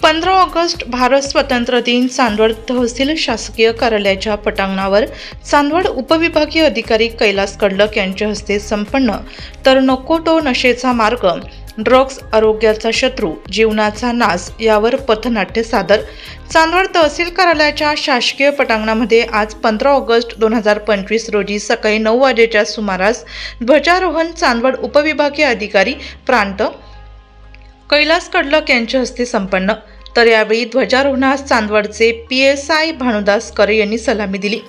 15 August Bharat स्वातंत्र्य दिन चांदवड तहसील शासकीय कार्यालयाच्या पटांगणावर चांदवड उपविभागीय अधिकारी कैलास कडलक यांच्या हस्ते संपन्न तर नको तो नशेचा मार्ग, ड्रग्ज आरोग्याचा शत्रू, जीवनाचा नाश यावर पथनाट्य सादर। चांदवड तहसील कार्यालयाच्या शासकीय पटांगणामध्ये आज 15 ऑगस्ट 2025 रोजी सकाळी 9 वाजेच्या सुमारास ध्वजारोहण चांदवड उपविभागीय अधिकारी प्रांत कैलास कडलक यांच्या हस्ते संपन्न। तर यावेळी ध्वजारोहणास चांदवडचे PSI भानुदास करे यांनी सलामी दिली।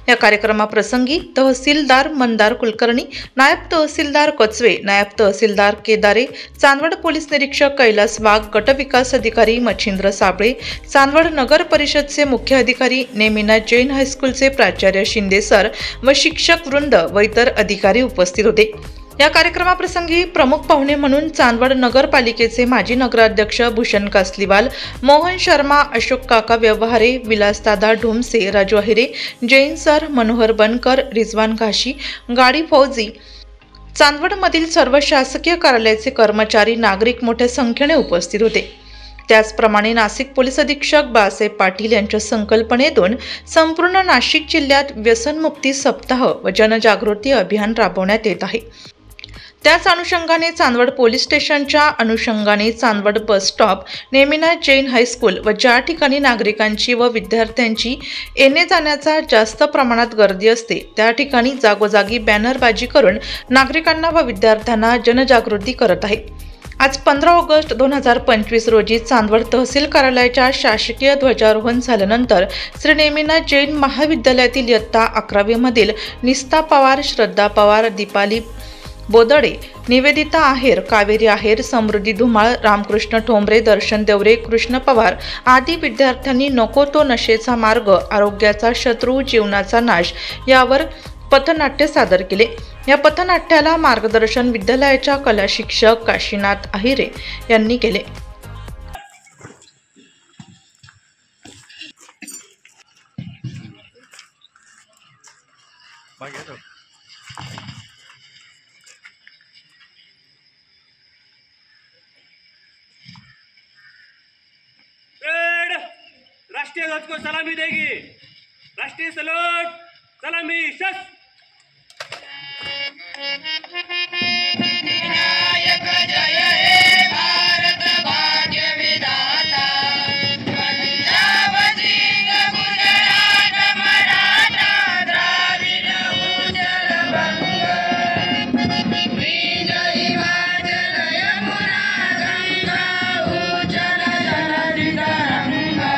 या कार्यक्रमाप्रसंगी तहसीलदार मंदार कुलकर्णी, नायब तहसीलदार कचवे, नायब तहसीलदार केदारे, चांदवड पोलीस निरीक्षक कैलास वाघ, गटविकास अधिकारी मच्छिंद्र साबळे, चांदवड नगर परिषदचे मुख्य अधिकारी नेमिनाथ जैन हायस्कूलचे प्राचार्य शिंदे सर व शिक्षक वृंद व इतर अधिकारी उपस्थित होते। या कार्यक्रमाप्रसंगी प्रमुख पाहुणे म्हणून चांदवड नगरपालिकेचे माजी नगराध्यक्ष भूषण कासलीवाल, मोहन शर्मा, अशोक काका व्यवहारे, विलासदादा ढोमसे, राजू अहिरे, जैन सर, मनोहर बनकर, रिजवान घाशी, गाडी फौजी, चांदवडमधील सर्व शासकीय कार्यालयाचे कर्मचारी, नागरिक मोठ्या संख्येने उपस्थित होते। त्याचप्रमाणे नाशिक पोलीस अधीक्षक बाळासाहेब पाटील यांच्या संकल्पनेतून संपूर्ण नाशिक जिल्ह्यात व्यसनमुक्ती सप्ताह व जनजागृती अभियान राबवण्यात येत आहे। त्याच अनुषंगाने चांदवड पोलीस स्टेशनच्या अनुषंगाने Chandwad bus stop, Neminath Jain high school व ज्या ठिकाणी नागरिकांची व विद्यार्थ्यांची येणे जाण्याचा जास्त प्रमाणात गर्दी असते त्या ठिकाणी जागोजागी बॅनरबाजी करून नागरिकांना व विद्यार्थ्यांना जनजागृती करत आहे। आज 15 ऑगस्ट 2025 रोजी चांदवड तहसील कार्यालयाच्या शासकीय ध्वजारोहण झाल्यानंतर श्री नेमिनाथ जैन महाविद्यालयातील इयत्ता 11वी मधील निस्ता पवार, श्रद्धा पवार, दीपाली बोदडे, निवेदिता आहेर, कावेरी आहेर, समृद्धी धुमाळ, रामकृष्ण ठोंबरे, दर्शन देवरे, कृष्ण पवार आदी विद्यार्थ्यांनी नको तो नशेचा मार्ग, आरोग्याचा शत्रू, जीवनाचा नाश यावर पथनाट्य सादर केले। या पथनाट्याला मार्गदर्शन विद्यालयाच्या कला शिक्षक काशीनाथ अहिरे यांनी केले। राष्ट्रीय ध्वज को सलामी देगी। राष्ट्रीय सलूट, सलामी, शस्त्र। विनायक जय हे भारत भाग्य विधाता, पंजाब सिंध गुजरात मराठा द्राविड उज्जल बंग, विजय हिमाचल यमुना गंगा उज्जल जलधि तरंगा,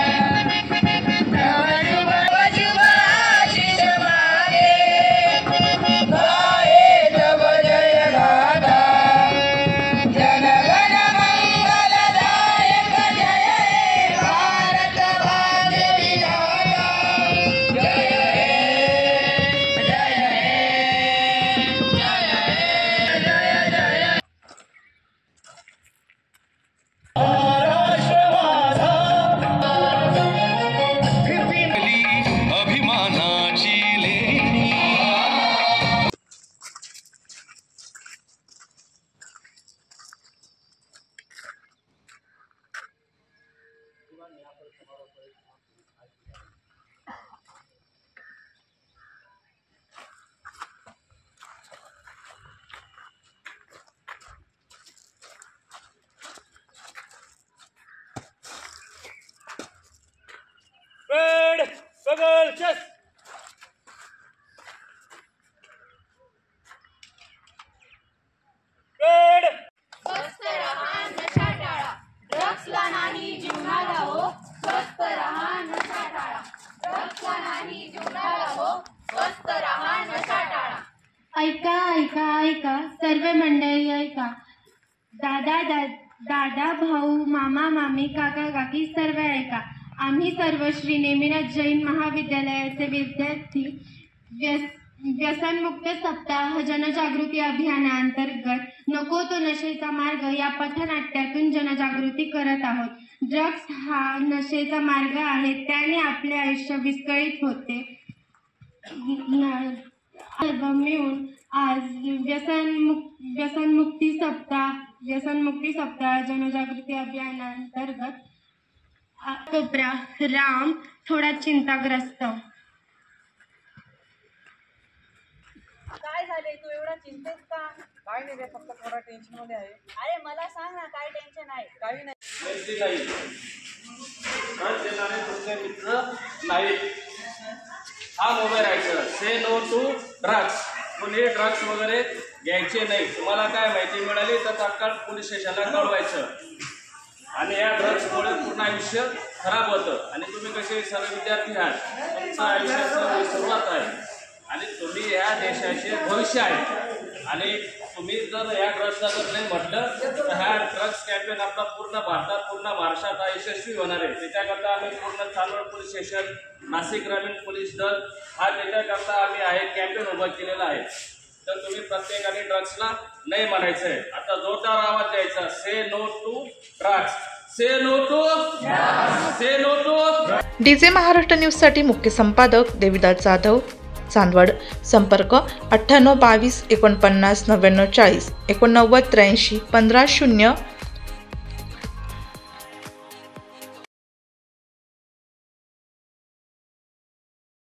बगल चस। स्वस्थ रहा नशा टाळा, ड्रग्सला नाही जीवनाला हो, स्वस्थ रहा नशा टाळा, ड्रग्सला नाही जीवनाला हो, स्वस्थ रहा नशा टाळा। ऐका ऐका ऐका सर्व मंडळी ऐका, दादा भाऊ, मामा मामी, काका काकी सर्व ऐका। आम्ही सर्व श्री नेमिनाथ जैन महाविद्यालयाचे विद्यार्थी व्यसनमुक्त सप्ताह जनजागृती अभियानांतर्गत नको तो नशेचा मार्ग या पथनाट्यातून जनजागृती करत आहोत। ड्रग्स हा नशेचा मार्ग आहे, त्याने आपले आयुष्य विस्कळीत होते। मिळून आज व्यसनमुक्ती सप्ताह जनजागृती अभियानांतर्गत कोपरा राम थोडा चिंताग्रस्त. काय झाले, तू एवढा चिंतेत का? काय नाही रे, फक्त थोडा टेन्शन मध्ये आहे. अरे मला सांग ना, काय टेन्शन आहे? काही नाही. तुमचे मित्र नाही. हा मोबाईल राहायचं. से नो टू ड्रग्स. कोणी ड्रग्स वगैरे घ्यायचे नाही. तुम्हाला काय माहिती मिळाली तर तात्काळ पोलीस स्टेशनला कळवायचं. आणि या ड्रग्समुळे पूर्ण आयुष्य खराब होतं. आणि तुम्ही कसे सर्व विद्यार्थी आहात, तुमचं आयुष्याची सुरुवात आहे आणि तुम्ही या देशाचे भविष्य आहे. आणि तुम्ही जर या ड्रग्सला जर नाही म्हटलं तर हा ड्रग्स कॅम्पेन आपला पूर्ण भारतात, पूर्ण महाराष्ट्रात हा यशस्वी होणार आहे. त्याच्याकरता आम्ही पूर्ण चांदवड पोलीस स्टेशन, नाशिक ग्रामीण पोलीस दल हा त्याच्याकरता आम्ही आहे कॅम्पेन उभा केलेला आहे. तर तुम्ही प्रत्येकाने ड्रग्सला नाही म्हणायचं आहे. आता जोरदार आवाज द्यायचा. Say no to drugs. Say no to. Say no to. DJ Maharashtra न्यूजसाठी मुख्य संपादक देविदास जाधव, चांदवड. संपर्क 98 22 49 99 40 89 83 15 0